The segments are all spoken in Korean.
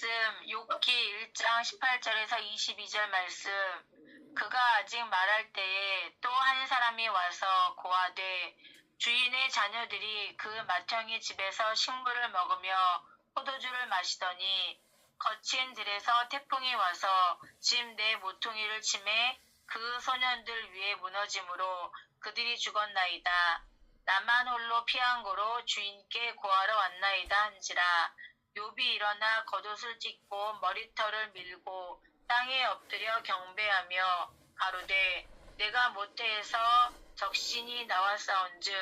말씀 욥기 1장 18절에서 22절 말씀. 그가 아직 말할 때에 또 한 사람이 와서 고하되 주인의 자녀들이 그 맏형의 집에서 식물을 먹으며 포도주를 마시더니 거친 들에서 태풍이 와서 집 내 모퉁이를 치매 그 소년들 위에 무너짐으로 그들이 죽었나이다. 나만 홀로 피한 고로 주인께 고하러 왔나이다 한지라. 욥이 일어나 겉옷을 찢고 머리털을 밀고 땅에 엎드려 경배하며 가로되 내가 모태에서 적신이 나왔사온즉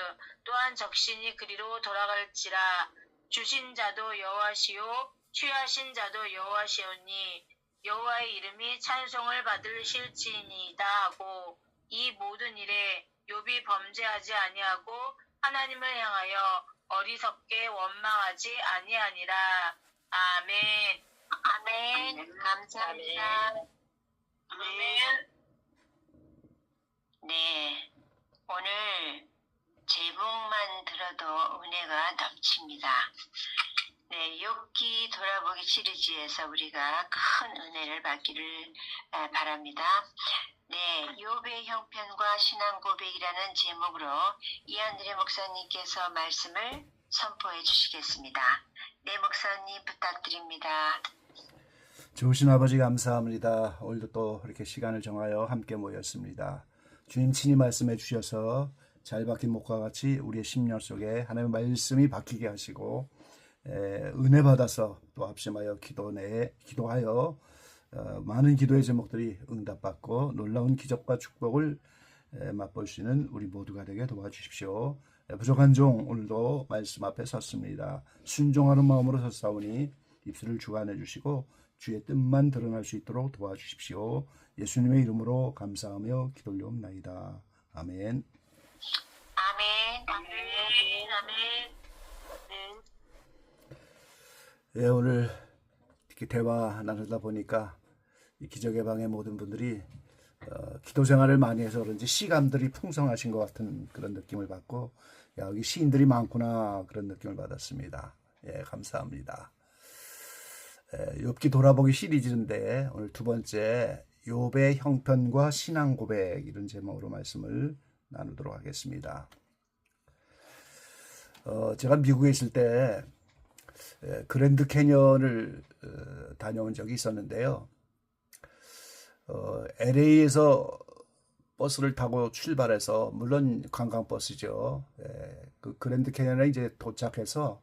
또한 적신이 그리로 돌아갈지라. 주신 자도 여호와시요 취하신 자도 여호와시오니 여호와의 이름이 찬송을 받을 실지니이다 하고 이 모든 일에 욥이 범죄하지 아니하고 하나님을 향하여 어리석게 원망하지 아니하니라. 아멘. 아멘. 감사합니다. 아멘. 네, 오늘 제목만 들어도 은혜가 넘칩니다. 네, 욥기 돌아보기 시리즈에서 우리가 큰 은혜를 받기를 바랍니다. 네, 욥의 형편과 신앙 고백이라는 제목으로 이한드레 목사님께서 말씀을 선포해 주시겠습니다. 네, 목사님 부탁드립니다. 좋으신 아버지 감사합니다. 오늘도 또 이렇게 시간을 정하여 함께 모였습니다. 주님 친히 말씀해 주셔서 잘 박힌 목과 같이 우리의 심령 속에 하나님의 말씀이 박히게 하시고 은혜 받아서 또 합심하여 기도하여 많은 기도의 제목들이 응답받고 놀라운 기적과 축복을 맛볼 수 있는 우리 모두가 되게 도와주십시오. 부족한 종 오늘도 말씀 앞에 섰습니다. 순종하는 마음으로 섰사오니 입술을 주관해 주시고 주의 뜻만 드러날 수 있도록 도와주십시오. 예수님의 이름으로 감사하며 기도 올려옵나이다. 아멘. 아멘. 아멘. 아멘. 예, 오늘 이렇게 대화 나누다 보니까 이 기적의 방의 모든 분들이 기도 생활을 많이 해서 그런지 시감들이 풍성하신 것 같은 그런 느낌을 받고 야, 여기 시인들이 많구나 그런 느낌을 받았습니다. 예, 감사합니다. 욥기 돌아보기 시리즈인데 오늘 두 번째 욥의 형편과 신앙 고백 이런 제목으로 말씀을 나누도록 하겠습니다. 제가 미국에 있을 때 그랜드 캐년을 다녀온 적이 있었는데요. LA에서 버스를 타고 출발해서 물론 관광버스죠. 그 그랜드 캐년에 이제 도착해서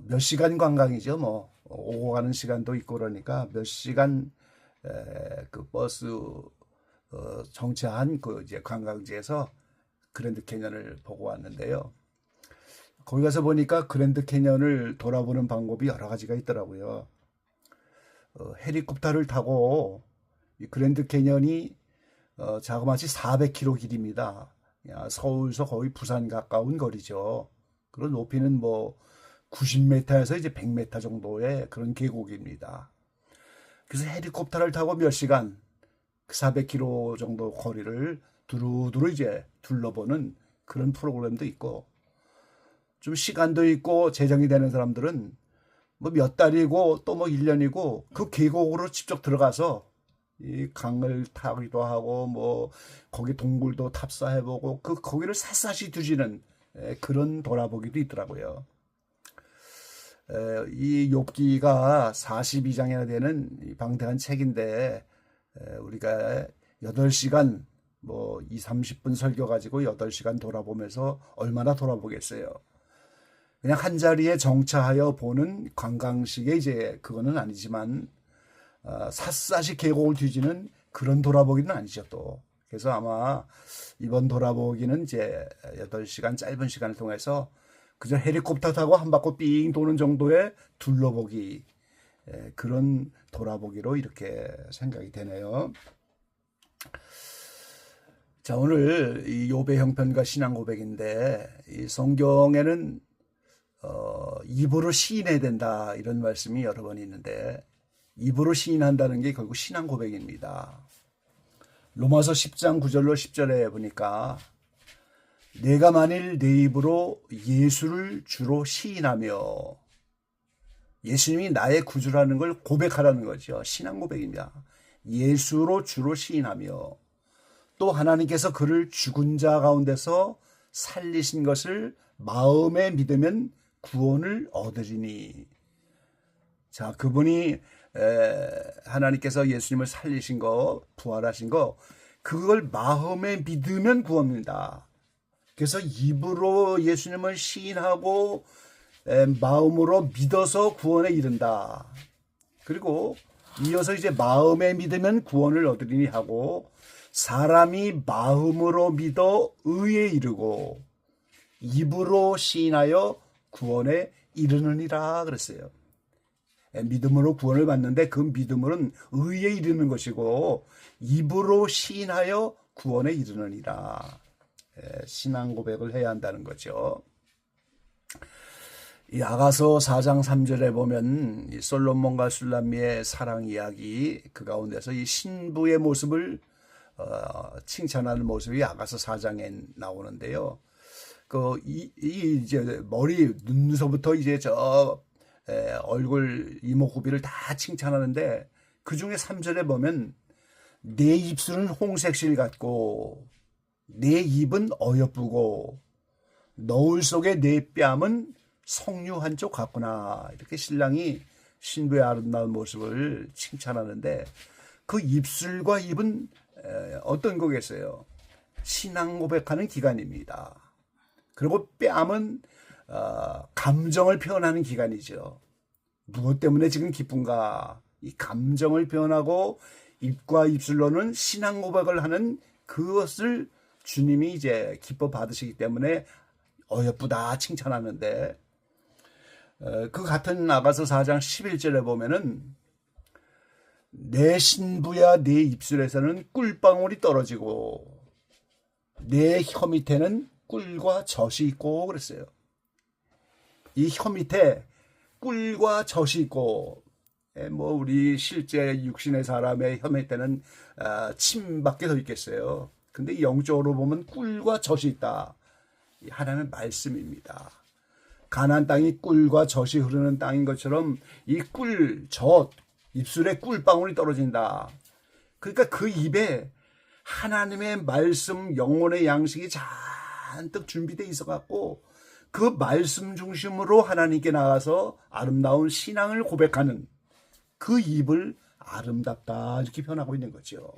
몇 시간 관광이죠. 뭐 오고 가는 시간도 있고 그러니까 몇 시간 그 버스 정차한 그 이제 관광지에서 그랜드 캐년을 보고 왔는데요. 거기 가서 보니까 그랜드 캐년을 돌아보는 방법이 여러 가지가 있더라고요. 헬리콥터를 타고 이 그랜드 캐년이 자그마치 400km 길입니다. 서울서 거의 부산 가까운 거리죠. 그런 높이는 뭐 90m에서 이제 100m 정도의 그런 계곡입니다. 그래서 헬리콥터를 타고 몇 시간, 400km 정도 거리를 두루두루 이제 둘러보는 그런 프로그램도 있고, 좀 시간도 있고 재정이 되는 사람들은 뭐 몇 달이고 또 뭐 1년이고 그 계곡으로 직접 들어가서 이 강을 타기도 하고 뭐 거기 동굴도 탑사해보고 그 거기를 샅샅이 뒤지는 그런 돌아보기도 있더라고요. 이 욥기가 42장이나 되는 방대한 책인데 우리가 8시간 뭐 30분 설교 가지고 8시간 돌아보면서 얼마나 돌아보겠어요. 그냥 한 자리에 정차하여 보는 관광식의 이제 그거는 아니지만 샅샅이 계곡을 뒤지는 그런 돌아보기는 아니죠 또. 그래서 아마 이번 돌아보기는 이제 8시간 짧은 시간을 통해서 그저 헬리콥터 타고 한 바퀴 삥 도는 정도의 둘러보기 그런 돌아보기로 이렇게 생각이 되네요. 자, 오늘 이 욥의 형편과 신앙 고백인데 이 성경에는 입으로 시인해야 된다 이런 말씀이 여러 번 있는데 입으로 시인한다는 게 결국 신앙 고백입니다. 로마서 10장 9절로 10절에 보니까 내가 만일 내 입으로 예수를 주로 시인하며 예수님이 나의 구주라는 걸 고백하라는 거죠. 신앙 고백입니다. 예수로 주로 시인하며 또 하나님께서 그를 죽은 자 가운데서 살리신 것을 마음에 믿으면 구원을 얻으리니. 자, 그분이 하나님께서 예수님을 살리신 거, 부활하신 거, 그걸 마음에 믿으면 구원입니다. 그래서 입으로 예수님을 시인하고 마음으로 믿어서 구원에 이른다. 그리고 이어서 이제 마음에 믿으면 구원을 얻으리니 하고, 사람이 마음으로 믿어 의에 이르고 입으로 시인하여 구원에 이르느니라 그랬어요. 믿음으로 구원을 받는데 그 믿음은 의에 이르는 것이고 입으로 시인하여 구원에 이르느니라. 신앙 고백을 해야 한다는 거죠. 이 아가서 4장 3절에 보면 이 솔로몬과 술람미의 사랑 이야기, 그 가운데서 이 신부의 모습을 칭찬하는 모습이 아가서 4장에 나오는데요. 이제 머리, 눈서부터 이제 얼굴, 이목구비를 다 칭찬하는데 그 중에 3절에 보면 내 입술은 홍색실 같고 내 입은 어여쁘고 너울 속에 내 뺨은 석류 한쪽 같구나. 이렇게 신랑이 신부의 아름다운 모습을 칭찬하는데 그 입술과 입은 어떤 거겠어요? 신앙 고백하는 기관입니다. 그리고 뺨은 감정을 표현하는 기관이죠. 무엇 때문에 지금 기쁜가? 이 감정을 표현하고 입과 입술로는 신앙 고백을 하는 그것을 주님이 이제 기뻐 받으시기 때문에 어여쁘다 칭찬하는데, 그 같은 아가서 4장 11절에 보면은 내 신부야 내 입술에서는 꿀방울이 떨어지고 내 혀 밑에는 꿀과 젖이 있고 그랬어요. 이 혀 밑에 꿀과 젖이 있고, 뭐 우리 실제 육신의 사람의 혀 밑에는 침밖에 더 있겠어요. 근데 영적으로 보면 꿀과 젖이 있다. 이 하나님의 말씀입니다. 가나안 땅이 꿀과 젖이 흐르는 땅인 것처럼 이 꿀, 젖, 입술에 꿀방울이 떨어진다. 그러니까 그 입에 하나님의 말씀, 영혼의 양식이 잔뜩 준비되어 있어갖고 그 말씀 중심으로 하나님께 나가서 아름다운 신앙을 고백하는 그 입을 아름답다 이렇게 표현하고 있는 거죠.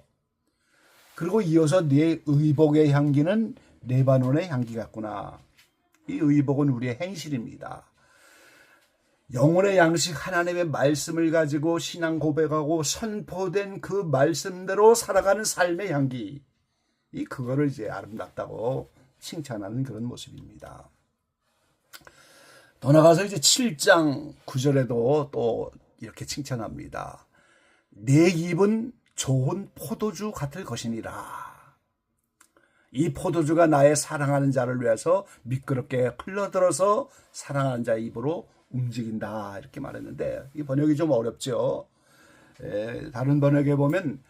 그리고 이어서 내 의복의 향기는 레바논의 향기 같구나. 이 의복은 우리의 행실입니다. 영혼의 양식 하나님의 말씀을 가지고 신앙 고백하고 선포된 그 말씀대로 살아가는 삶의 향기, 그거를 이제 아름답다고 칭찬하는 그런 모습입니다. 더 나가서 이제 7장 9절에도 또 이렇게 칭찬합니다. 내 입은 좋은 포도주 같을 것이니라. 이 포도주가 나의 사랑하는 자를 위해서 미끄럽게 흘러들어서 사랑하는 자의 입으로 움직인다 이렇게 말했는데, 이 번역이 좀 어렵죠. 다른 번역에 보면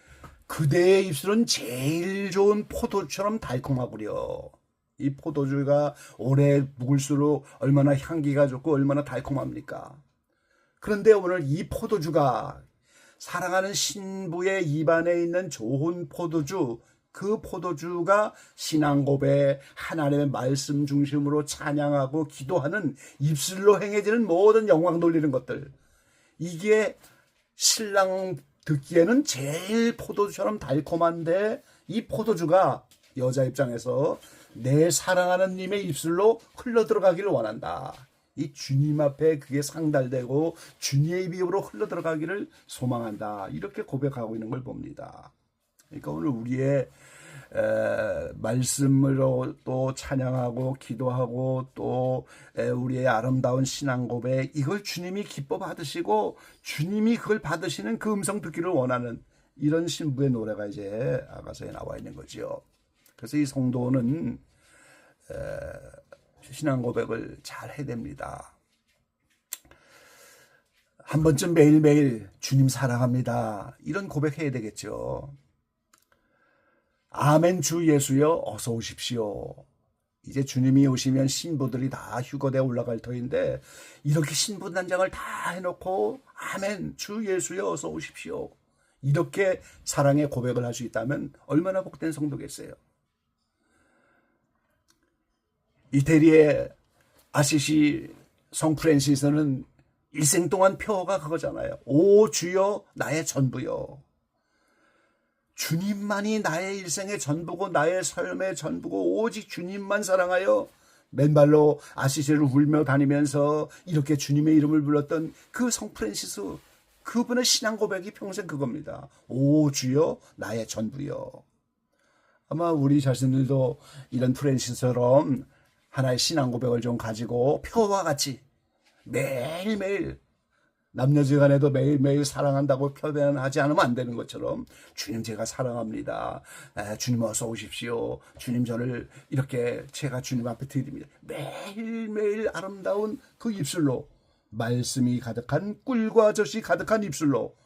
그대의 입술은 제일 좋은 포도처럼 달콤하구려. 이 포도주가 오래 묵을수록 얼마나 향기가 좋고 얼마나 달콤합니까? 그런데 오늘 이 포도주가 사랑하는 신부의 입안에 있는 좋은 포도주, 그 포도주가 신앙 고백, 하나님의 말씀 중심으로 찬양하고 기도하는 입술로 행해지는 모든 영광 돌리는 것들, 이게 신랑 듣기에는 제일 포도주처럼 달콤한데 이 포도주가 여자 입장에서 내 사랑하는 님의 입술로 흘러들어가기를 원한다. 이 주님 앞에 그게 상달되고 주님의 입으로 흘러들어가기를 소망한다. 이렇게 고백하고 있는 걸 봅니다. 그러니까 오늘 우리의 말씀으로 또 찬양하고 기도하고 또 우리의 아름다운 신앙 고백, 이걸 주님이 기뻐 받으시고 주님이 그걸 받으시는 그 음성 듣기를 원하는 이런 신부의 노래가 이제 아가서에 나와 있는 거죠. 그래서 이 성도는 신앙 고백을 잘 해야 됩니다. 한 번쯤 매일매일 주님 사랑합니다 이런 고백해야 되겠죠. 아멘 주 예수여 어서 오십시오. 이제 주님이 오시면 신부들이 다 휴거대에 올라갈 터인데 이렇게 신부 단장을 다 해놓고 아멘 주 예수여 어서 오십시오. 이렇게 사랑의 고백을 할 수 있다면 얼마나 복된 성도겠어요. 이태리의 아시시 성 프랜시스는 일생 동안 표어가 그거잖아요. 오 주여 나의 전부여. 주님만이 나의 일생의 전부고 나의 삶의 전부고 오직 주님만 사랑하여 맨발로 아시시를 울며 다니면서 이렇게 주님의 이름을 불렀던 그 성 프랜시스, 그분의 신앙 고백이 평생 그겁니다. 오 주여 나의 전부여. 아마 우리 자신들도 이런 프랜시스처럼 하나의 신앙 고백을 좀 가지고 표와 같이 매일매일 남녀지간에도 매일매일 사랑한다고 표현하지 않으면 안 되는 것처럼 주님 제가 사랑합니다. 주님 어서 오십시오. 주님 저를 이렇게 제가 주님 앞에 드립니다. 매일매일 아름다운 그 입술로 말씀이 가득한 꿀과 젖이 가득한 입술로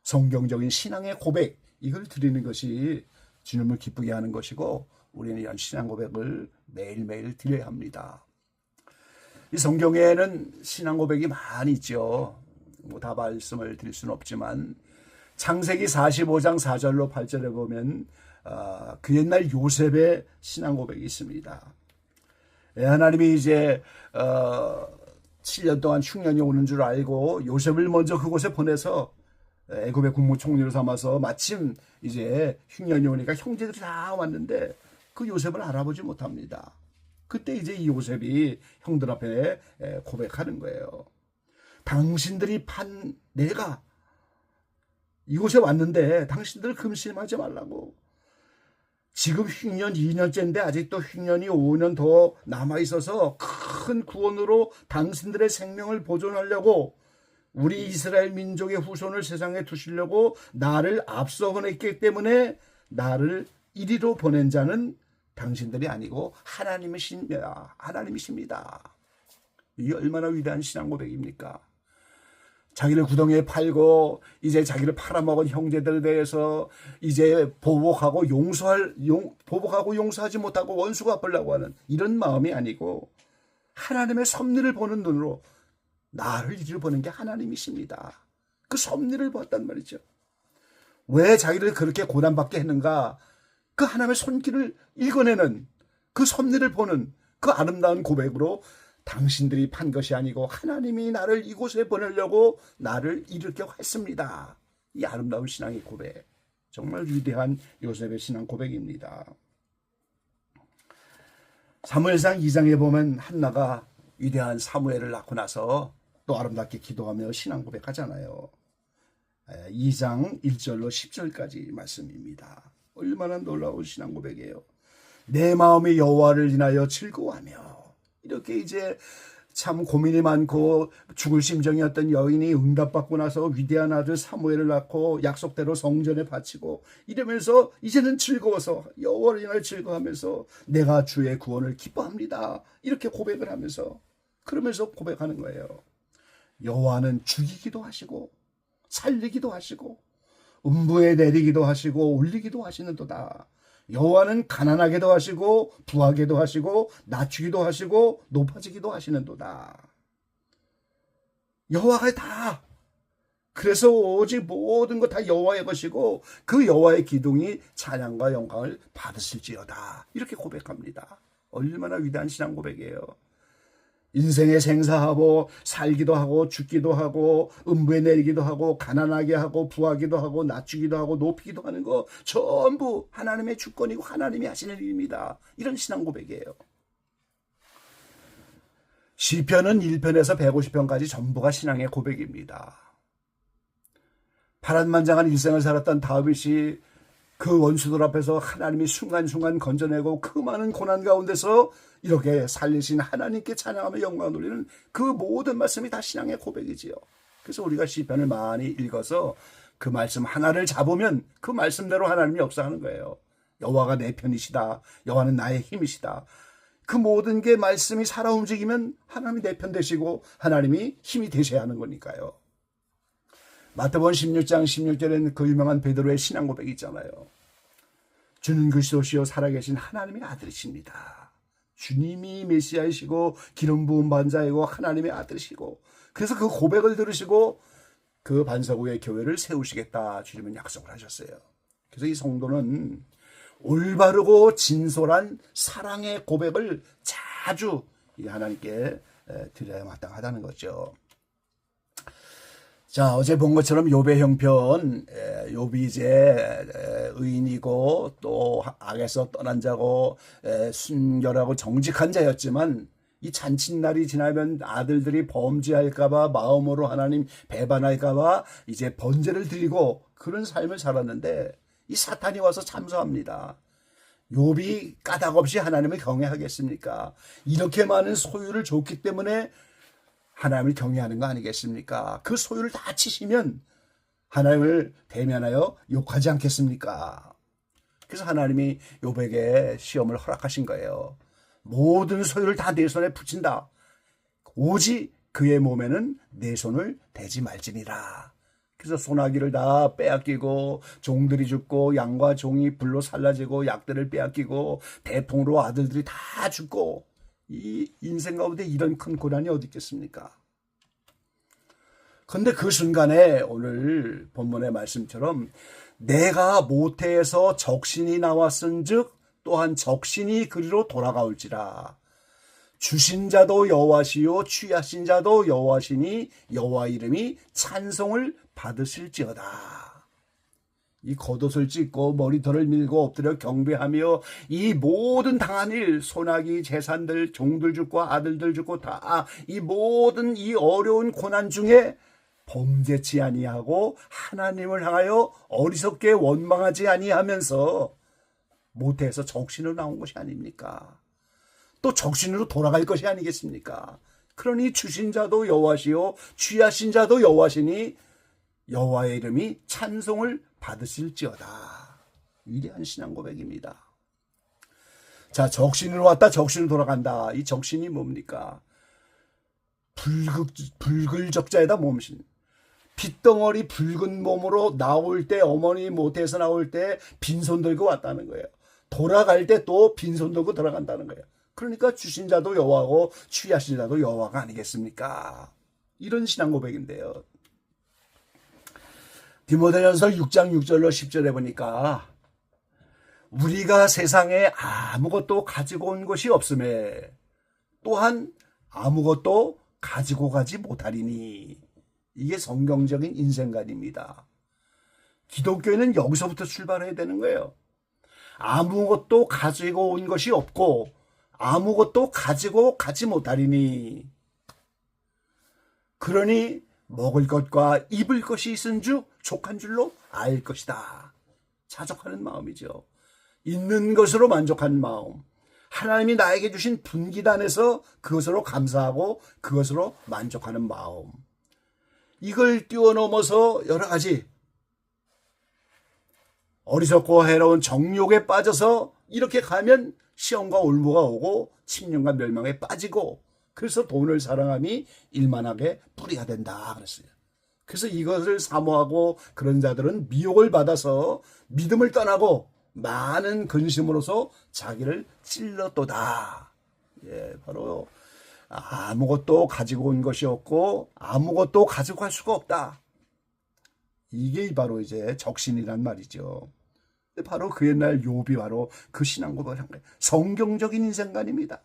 성경적인 신앙의 고백 이걸 드리는 것이 주님을 기쁘게 하는 것이고 우리는 이런 신앙 고백을 매일매일 드려야 합니다. 이 성경에는 신앙 고백이 많이 있죠. 뭐 다 말씀을 드릴 수는 없지만 창세기 45장 4절로 8절에 보면 그 옛날 요셉의 신앙 고백이 있습니다. 하나님이 이제 7년 동안 흉년이 오는 줄 알고 요셉을 먼저 그곳에 보내서 애굽의 국무총리로 삼아서 마침 이제 흉년이 오니까 형제들이 다 왔는데 그 요셉을 알아보지 못합니다. 그때 이제 이 요셉이 형들 앞에 고백하는 거예요. 당신들이 판 내가 이곳에 왔는데 당신들 금심하지 말라고. 지금 흉년 2년째인데 아직도 흉년이 5년 더 남아있어서 큰 구원으로 당신들의 생명을 보존하려고 우리 이스라엘 민족의 후손을 세상에 두시려고 나를 앞서 보냈기 때문에 나를 이리로 보낸 자는 당신들이 아니고 하나님이십니다. 이게 얼마나 위대한 신앙 고백입니까? 자기를 구덩이에 팔고 이제 자기를 팔아먹은 형제들에 대해서 이제 보복하고 용서하지 못하고 원수 갚으려고 하는 이런 마음이 아니고 하나님의 섭리를 보는 눈으로 나를 이리로 보는 게 하나님이십니다. 그 섭리를 보았단 말이죠. 왜 자기를 그렇게 고난받게 했는가? 그 하나님의 손길을 읽어내는 그 섭리를 보는 그 아름다운 고백으로 당신들이 판 것이 아니고 하나님이 나를 이곳에 보내려고 나를 이렇게 했습니다. 이 아름다운 신앙의 고백, 정말 위대한 요셉의 신앙 고백입니다. 사무엘상 2장에 보면 한나가 위대한 사무엘을 낳고 나서 또 아름답게 기도하며 신앙 고백하잖아요. 2장 1절로 10절까지 말씀입니다. 얼마나 놀라운 신앙 고백이에요. 내 마음이 여호와를 인하여 즐거워하며. 이렇게 이제 참 고민이 많고 죽을 심정이었던 여인이 응답받고 나서 위대한 아들 사무엘을 낳고 약속대로 성전에 바치고 이러면서 이제는 즐거워서 여호와를 인하여 즐거워하면서 내가 주의 구원을 기뻐합니다. 이렇게 고백을 하면서 그러면서 고백하는 거예요. 여호와는 죽이기도 하시고 살리기도 하시고 음부에 내리기도 하시고 올리기도 하시는도다. 여호와는 가난하게도 하시고 부하게도 하시고 낮추기도 하시고 높아지기도 하시는도다. 여호와가 다. 그래서 오직 모든 것 다 여호와의 것이고 그 여호와의 기둥이 찬양과 영광을 받으실지어다. 이렇게 고백합니다. 얼마나 위대한 신앙 고백이에요. 인생에 생사하고 살기도 하고 죽기도 하고 음부에 내리기도 하고 가난하게 하고 부하기도 하고 낮추기도 하고 높이기도 하는 거 전부 하나님의 주권이고 하나님이 하시는 일입니다. 이런 신앙 고백이에요. 시편은 1편에서 150편까지 전부가 신앙의 고백입니다. 파란만장한 일생을 살았던 다윗이 그 원수들 앞에서 하나님이 순간순간 건져내고 그 많은 고난 가운데서 이렇게 살리신 하나님께 찬양하며 영광을 돌리는 그 모든 말씀이 다 신앙의 고백이지요. 그래서 우리가 시편을 많이 읽어서 그 말씀 하나를 잡으면 그 말씀대로 하나님이 역사하는 거예요. 여호와가 내 편이시다. 여호와는 나의 힘이시다. 그 모든 게 말씀이 살아 움직이면 하나님이 내 편 되시고 하나님이 힘이 되셔야 하는 거니까요. 마태복음 16장 16절에는 그 유명한 베드로의 신앙 고백이 있잖아요. 주는 그리스도시요 살아계신 하나님의 아들이십니다. 주님이 메시아이시고 기름 부은 반자이고 하나님의 아들이시고, 그래서 그 고백을 들으시고 그 반석 위에 교회를 세우시겠다 주님은 약속을 하셨어요. 그래서 이 성도는 올바르고 진솔한 사랑의 고백을 자주 이 하나님께 드려야 마땅하다는 거죠. 자, 어제 본 것처럼 욥의 형편, 욥이 이제 의인이고 또 악에서 떠난 자고 순결하고 정직한 자였지만, 이 잔칫날이 지나면 아들들이 범죄할까봐 마음으로 하나님 배반할까봐 이제 번제를 드리고 그런 삶을 살았는데, 이 사탄이 와서 참소합니다. 욥이 까닭없이 하나님을 경외하겠습니까? 이렇게 많은 소유를 줬기 때문에 하나님을 경외하는 거 아니겠습니까? 그 소유를 다 치시면 하나님을 대면하여 욕하지 않겠습니까? 그래서 하나님이 욥에게 시험을 허락하신 거예요. 모든 소유를 다 내 손에 붙인다. 오직 그의 몸에는 내 손을 대지 말지니라. 그래서 소나기를 다 빼앗기고 종들이 죽고 양과 종이 불로 살라지고 약들을 빼앗기고 대풍으로 아들들이 다 죽고, 이 인생 가운데 이런 큰 고난이 어디 있겠습니까? 그런데 그 순간에 오늘 본문의 말씀처럼 내가 모태에서 적신이 나왔은즉 또한 적신이 그리로 돌아가올지라. 주신 자도 여호와시요 취하신 자도 여호와시니 여호와 이름이 찬송을 받으실지어다. 이 겉옷을 찢고 머리털을 밀고 엎드려 경배하며 이 모든 당한 일, 소나기, 재산들, 종들 죽고 아들들 죽고 다 이 모든 이 어려운 고난 중에 범죄치 아니하고 하나님을 향하여 어리석게 원망하지 아니하면서 모태에서 적신으로 나온 것이 아닙니까? 또 적신으로 돌아갈 것이 아니겠습니까? 그러니 주신 자도 여호와시요 취하신 자도 여호와시니 여호와의 이름이 찬송을 받으실지어다. 위대한 신앙 고백입니다. 자, 적신으로 왔다 적신으로 돌아간다. 이 적신이 뭡니까? 불글적자에다 몸신. 핏덩어리 붉은 몸으로 나올 때, 어머니 모태에서 나올 때 빈손 들고 왔다는 거예요. 돌아갈 때 또 빈손 들고 들어간다는 거예요. 그러니까 주신 자도 여호와고 취하신 자도 여호와가 아니겠습니까? 이런 신앙 고백인데요. 디모데전서 6장 6절로 10절에 보니까 우리가 세상에 아무것도 가지고 온 것이 없음에 또한 아무것도 가지고 가지 못하리니, 이게 성경적인 인생관입니다. 기독교에는 여기서부터 출발해야 되는 거예요. 아무것도 가지고 온 것이 없고 아무것도 가지고 가지 못하리니, 그러니 먹을 것과 입을 것이 있은 줄 족한 줄로 알 것이다. 자족하는 마음이죠. 있는 것으로 만족하는 마음, 하나님이 나에게 주신 분기단에서 그것으로 감사하고 그것으로 만족하는 마음, 이걸 뛰어넘어서 여러 가지 어리석고 해로운 정욕에 빠져서 이렇게 가면 시험과 올무가 오고 침륜과 멸망에 빠지고, 그래서 돈을 사랑함이 일만하게 뿌리가 된다 그랬어요. 그래서 이것을 사모하고 그런 자들은 미혹을 받아서 믿음을 떠나고 많은 근심으로서 자기를 찔렀도다. 예, 바로 아무것도 가지고 온 것이 없고 아무것도 가지고 갈 수가 없다. 이게 바로 이제 적신이란 말이죠. 바로 그 옛날 욥이 바로 그 신앙 고백을 한 거예요. 성경적인 인생관입니다.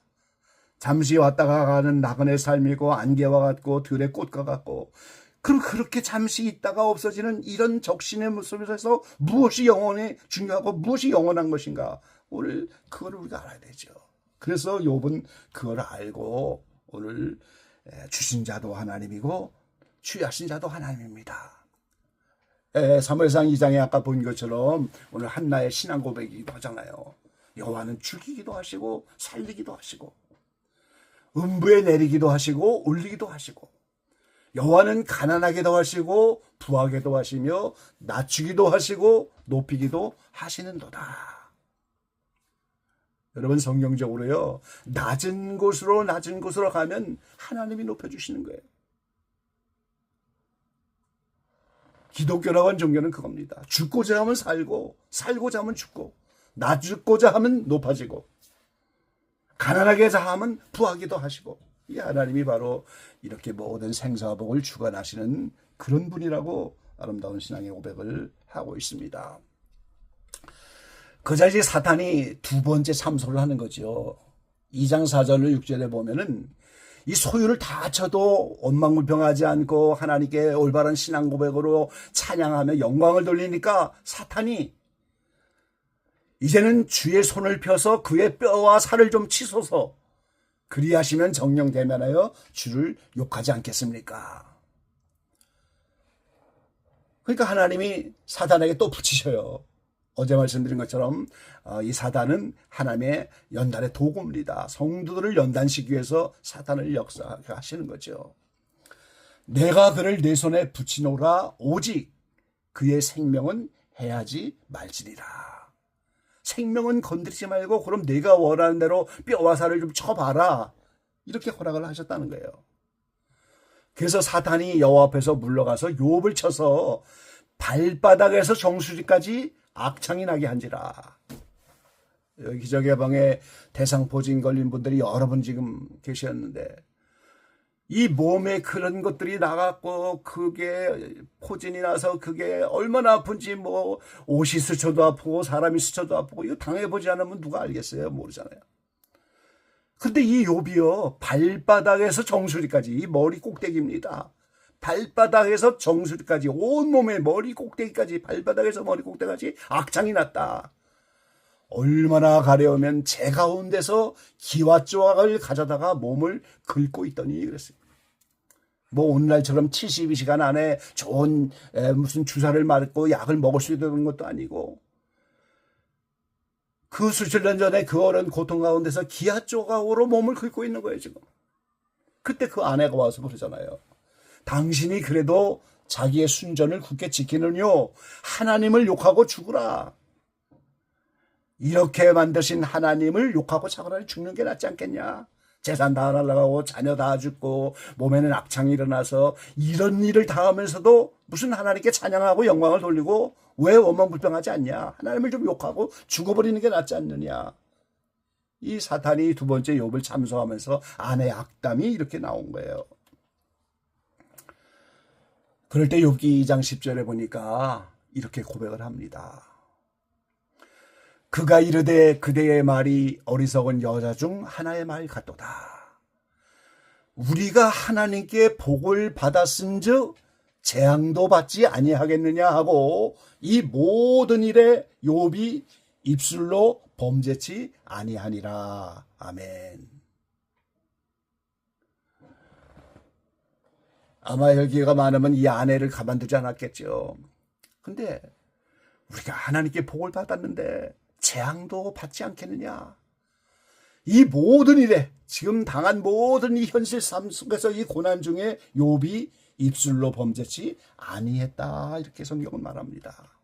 잠시 왔다가 가는 나그네 삶이고 안개와 같고 들의 꽃과 같고, 그렇게 잠시 있다가 없어지는 이런 적신의 모습에서 무엇이 영원히 중요하고 무엇이 영원한 것인가, 오늘 그걸 우리가 알아야 되죠. 그래서 욥은 그걸 알고 오늘 주신 자도 하나님이고 취하신 자도 하나님입니다. 사무엘상 2장에 아까 본 것처럼 오늘 한나의 신앙 고백이기도 하잖아요. 여호와는 죽이기도 하시고 살리기도 하시고 음부에 내리기도 하시고 올리기도 하시고, 여호와는 가난하게도 하시고 부하게도 하시며 낮추기도 하시고 높이기도 하시는도다. 여러분, 성경적으로요, 낮은 곳으로 가면 하나님이 높여주시는 거예요. 기독교라고 하는 종교는 그겁니다. 죽고자 하면 살고, 살고자 하면 죽고, 낮고자 하면 높아지고, 가난하게 하면 부하기도 하시고, 이 하나님이 바로 이렇게 모든 생사와 복을 주관하시는 그런 분이라고 아름다운 신앙의 고백을 하고 있습니다. 그자 이제 사탄이 두 번째 참소를 하는 거죠. 2장 4절로 6절에 보면은 이 소유를 다 쳐도 원망불평하지 않고 하나님께 올바른 신앙 고백으로 찬양하며 영광을 돌리니까 사탄이 이제는 주의 손을 펴서 그의 뼈와 살을 좀 치소서, 그리하시면 정령 대면하여 주를 욕하지 않겠습니까? 그러니까 하나님이 사탄에게 또 붙이셔요. 어제 말씀드린 것처럼 이 사단은 하나님의 연단의 도구입니다. 성도들을 연단시키기 위해서 사탄을 역사하게 하시는 거죠. 내가 그를 내 손에 붙이노라, 오직 그의 생명은 해하지 말지니라. 생명은 건드리지 말고 그럼 내가 원하는 대로 뼈와 살을 좀 쳐봐라, 이렇게 허락을 하셨다는 거예요. 그래서 사탄이 여호와 앞에서 물러가서 욥을 쳐서 발바닥에서 정수리까지 악창이 나게 한지라. 여기 기적예방에 대상포진 걸린 분들이 여러 분 지금 계셨는데, 이 몸에 그런 것들이 나갔고 그게 포진이 나서 그게 얼마나 아픈지, 뭐 옷이 스쳐도 아프고 사람이 스쳐도 아프고, 이거 당해보지 않으면 누가 알겠어요? 모르잖아요. 근데 이 욥이요, 발바닥에서 정수리까지, 이 머리 꼭대기입니다. 발바닥에서 정수리까지, 온몸의 머리 꼭대기까지, 발바닥에서 머리 꼭대기까지 악창이 났다. 얼마나 가려우면 제 가운데서 기와 조각을 가져다가 몸을 긁고 있더니 그랬어요. 뭐 오늘날처럼 72시간 안에 좋은 무슨 주사를 맞고 약을 먹을 수 있는 것도 아니고, 그 수천 년 전에 그 어른 고통 가운데서 기아 조각으로 몸을 긁고 있는 거예요 지금. 그때 그 아내가 와서 그러잖아요. 당신이 그래도 자기의 순전을 굳게 지키느뇨, 하나님을 욕하고 죽으라. 이렇게 만드신 하나님을 욕하고 차라리 죽는 게 낫지 않겠냐. 재산 다 날아가고 자녀 다 죽고 몸에는 악창이 일어나서 이런 일을 당하면서도 무슨 하나님께 찬양하고 영광을 돌리고 왜 원망불평하지 않냐. 하나님을 좀 욕하고 죽어버리는 게 낫지 않느냐. 이 사탄이 두 번째 욥을 참소하면서 아내의 악담이 이렇게 나온 거예요. 그럴 때 욥기 2장 10절에 보니까 이렇게 고백을 합니다. 그가 이르되 그대의 말이 어리석은 여자 중 하나의 말 같도다. 우리가 하나님께 복을 받았은즉 재앙도 받지 아니하겠느냐 하고 이 모든 일에 욥이 입술로 범죄치 아니하니라. 아멘. 아마 혈기가 많으면 이 아내를 가만두지 않았겠죠. 근데 우리가 하나님께 복을 받았는데 재앙도 받지 않겠느냐. 이 모든 일에, 지금 당한 모든 이 현실 삶 속에서 이 고난 중에 욥이 입술로 범죄치 아니했다, 이렇게 성경은 말합니다.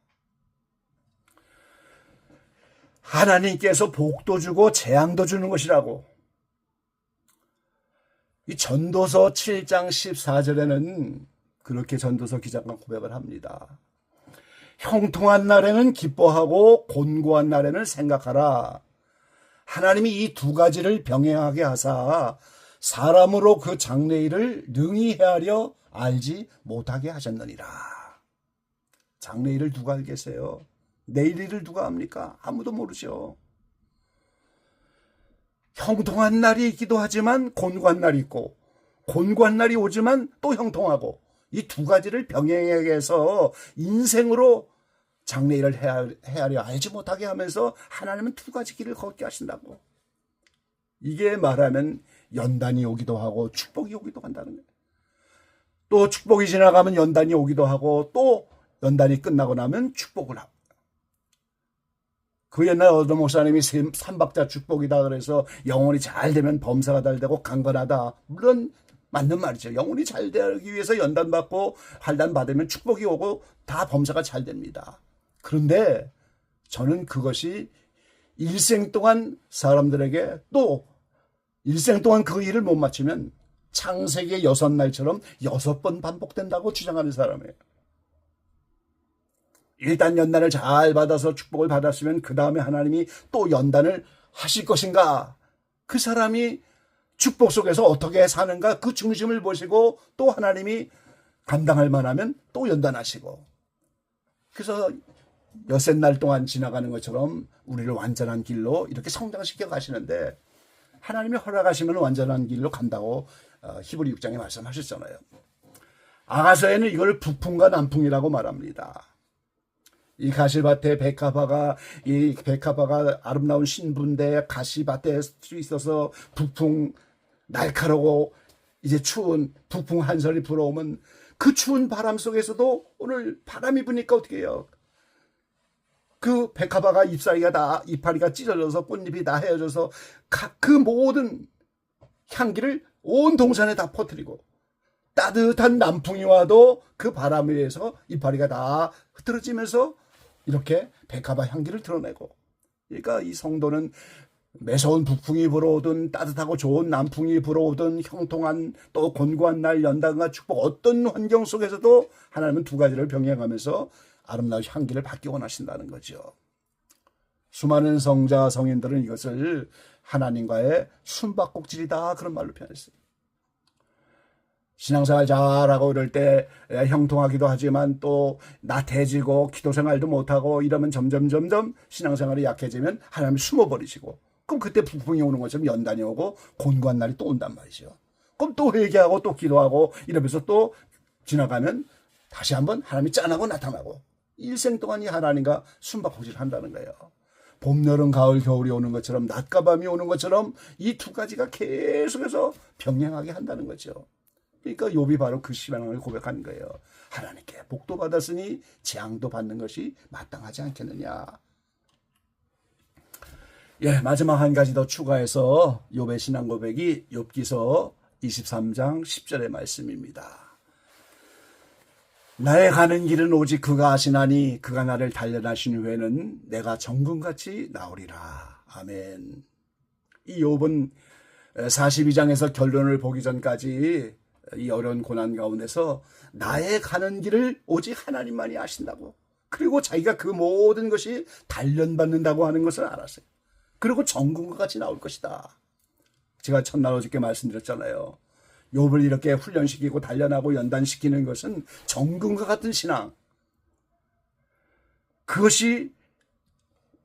하나님께서 복도 주고 재앙도 주는 것이라고. 이 전도서 7장 14절에는 그렇게 전도서 기자가 고백을 합니다. 형통한 날에는 기뻐하고 곤고한 날에는 생각하라. 하나님이 이 두 가지를 병행하게 하사 사람으로 그 장래일을 능히 헤아려 알지 못하게 하셨느니라. 장래일을 누가 알겠어요? 내일 일을 누가 압니까? 아무도 모르죠. 형통한 날이 있기도 하지만 곤고한 날이 있고, 곤고한 날이 오지만 또 형통하고, 이 두 가지를 병행하게 해서 인생으로 장래일을 헤아려 알지 못하게 하면서 하나님은 두 가지 길을 걷게 하신다고. 이게 말하면 연단이 오기도 하고 축복이 오기도 한다는 거예요. 또 축복이 지나가면 연단이 오기도 하고 또 연단이 끝나고 나면 축복을 하고. 그 옛날 어떤 목사님이 삼박자 축복이다 그래서 영혼이 잘 되면 범사가 잘 되고 강건하다. 물론 맞는 말이죠. 영혼이 잘 되기 위해서 연단받고 환난 받으면 축복이 오고 다 범사가 잘 됩니다. 그런데 저는 그것이 일생 동안 사람들에게 또 일생 동안 그 일을 못 마치면 창세기 6날처럼 6번 반복된다고 주장하는 사람이에요. 일단 연단을 잘 받아서 축복을 받았으면 그 다음에 하나님이 또 연단을 하실 것인가? 그 사람이 축복 속에서 어떻게 사는가 그 중심을 보시고 또 하나님이 감당할 만하면 또 연단하시고, 그래서 여섯 날 동안 지나가는 것처럼 우리를 완전한 길로 이렇게 성장시켜 가시는데, 하나님이 허락하시면 완전한 길로 간다고 히브리 6장에 말씀하셨잖아요. 아가서에는 이걸 북풍과 남풍이라고 말합니다. 이 가시밭에 이 백합화가 아름다운 신부인데 가시밭에 있어서 북풍, 날카롭고 이제 추운 북풍 한설이 불어오면 그 추운 바람 속에서도 오늘 바람이 부니까 어떻게 해요? 그 백합화가 이파리가 찢어져서 꽃잎이 다 헤어져서 그 모든 향기를 온 동산에 다 퍼뜨리고, 따뜻한 남풍이 와도 그 바람에 의해서 이파리가 다 흐트러지면서 이렇게 백합화 향기를 드러내고, 그러니까 이 성도는 매서운 북풍이 불어오든 따뜻하고 좋은 남풍이 불어오든 형통한 또 곤고한 날 연단과 축복, 어떤 환경 속에서도 하나님은 두 가지를 병행하면서 아름다운 향기를 받기 원하신다는 거죠. 수많은 성자 성인들은 이것을 하나님과의 숨바꼭질이다 그런 말로 표현했어요. 신앙생활 잘하고 이럴 때 형통하기도 하지만 또 나태해지고 기도생활도 못하고 이러면 점점 신앙생활이 약해지면 하나님이 숨어버리시고, 그럼 그때 북풍이 오는 것처럼 연단이 오고 곤고한 날이 또 온단 말이죠. 그럼 또 회개하고 또 기도하고 이러면서 또 지나가면 다시 한번 하나님이 짠하고 나타나고, 일생 동안 이 하나님과 숨바꼭질 한다는 거예요. 봄, 여름, 가을, 겨울이 오는 것처럼 낮과 밤이 오는 것처럼 이 두 가지가 계속해서 병행하게 한다는 거죠. 그러니까 욥이 바로 그 신앙을 고백하는 거예요. 하나님께 복도 받았으니 재앙도 받는 것이 마땅하지 않겠느냐. 예, 마지막 한 가지 더 추가해서 욥의 신앙 고백이 욥기서 23장 10절의 말씀입니다. 나의 가는 길은 오직 그가 아시나니 그가 나를 단련하신 후에는 내가 정금같이 나오리라. 아멘. 이 욥은 42장에서 결론을 보기 전까지 이 어려운 고난 가운데서 나의 가는 길을 오직 하나님만이 아신다고, 그리고 자기가 그 모든 것이 단련받는다고 하는 것을 알았어요. 그리고 정금과 같이 나올 것이다. 제가 첫날 어저께 말씀드렸잖아요. 욥을 이렇게 훈련시키고 단련하고 연단시키는 것은 정금과 같은 신앙, 그것이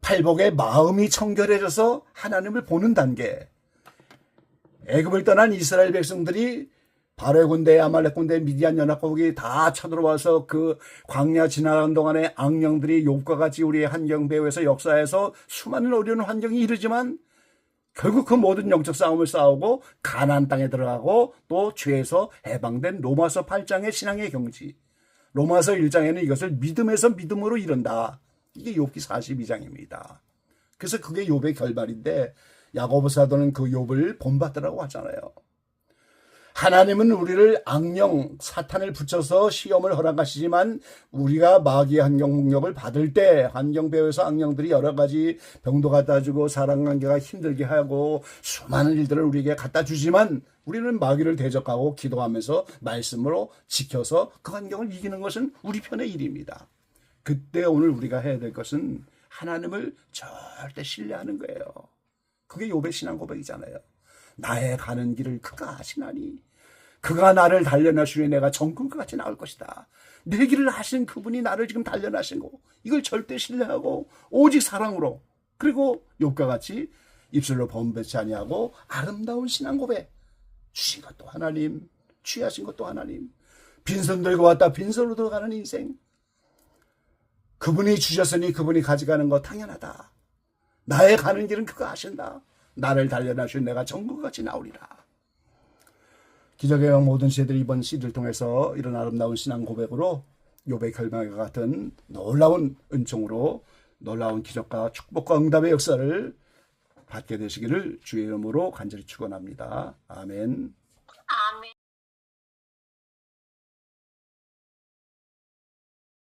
팔복의 마음이 청결해져서 하나님을 보는 단계. 애굽을 떠난 이스라엘 백성들이 바로의 군대, 아말렉 군대, 미디안 연합국이 다 쳐들어와서 그 광야 지나가는 동안에 악령들이 욥과 같이 우리의 환경 배후에서 역사에서 수많은 어려운 환경이 이르지만 결국 그 모든 영적 싸움을 싸우고 가나안 땅에 들어가고 또 죄에서 해방된 로마서 8장의 신앙의 경지, 로마서 1장에는 이것을 믿음에서 믿음으로 이른다. 이게 욥기 42장입니다. 그래서 그게 욥의 결말인데, 야고보 사도는 그 욥을 본받으라고 하잖아요. 하나님은 우리를 악령, 사탄을 붙여서 시험을 허락하시지만 우리가 마귀의 환경능력을 받을 때 환경 배후에서 악령들이 여러 가지 병도 갖다 주고 사랑관계가 힘들게 하고 수많은 일들을 우리에게 갖다 주지만 우리는 마귀를 대적하고 기도하면서 말씀으로 지켜서 그 환경을 이기는 것은 우리 편의 일입니다. 그때 오늘 우리가 해야 될 것은 하나님을 절대 신뢰하는 거예요. 그게 욥의 신앙 고백이잖아요. 나의 가는 길을 그가 아시나니 그가 나를 단련하시니 내가 정금과 같이 나올 것이다. 내 길을 하신 그분이 나를 지금 단련하시고 이걸 절대 신뢰하고 오직 사랑으로, 그리고 욥과 같이 입술로 범배치 아니하고 아름다운 신앙 고백. 주신 것도 하나님, 취하신 것도 하나님, 빈손 들고 왔다 빈손으로 들어가는 인생. 그분이 주셨으니 그분이 가져가는 거 당연하다. 나의 가는 길은 그가 아신다. 나를 단련하신 내가 정금과 같이 나오리라. 기적의 왕 모든 시대들이 이번 시대를 통해서 이런 아름다운 신앙 고백으로 욥의 결말과 같은 놀라운 은총으로 놀라운 기적과 축복과 응답의 역사를 받게 되시기를 주의 이름으로 간절히 축원합니다. 아멘.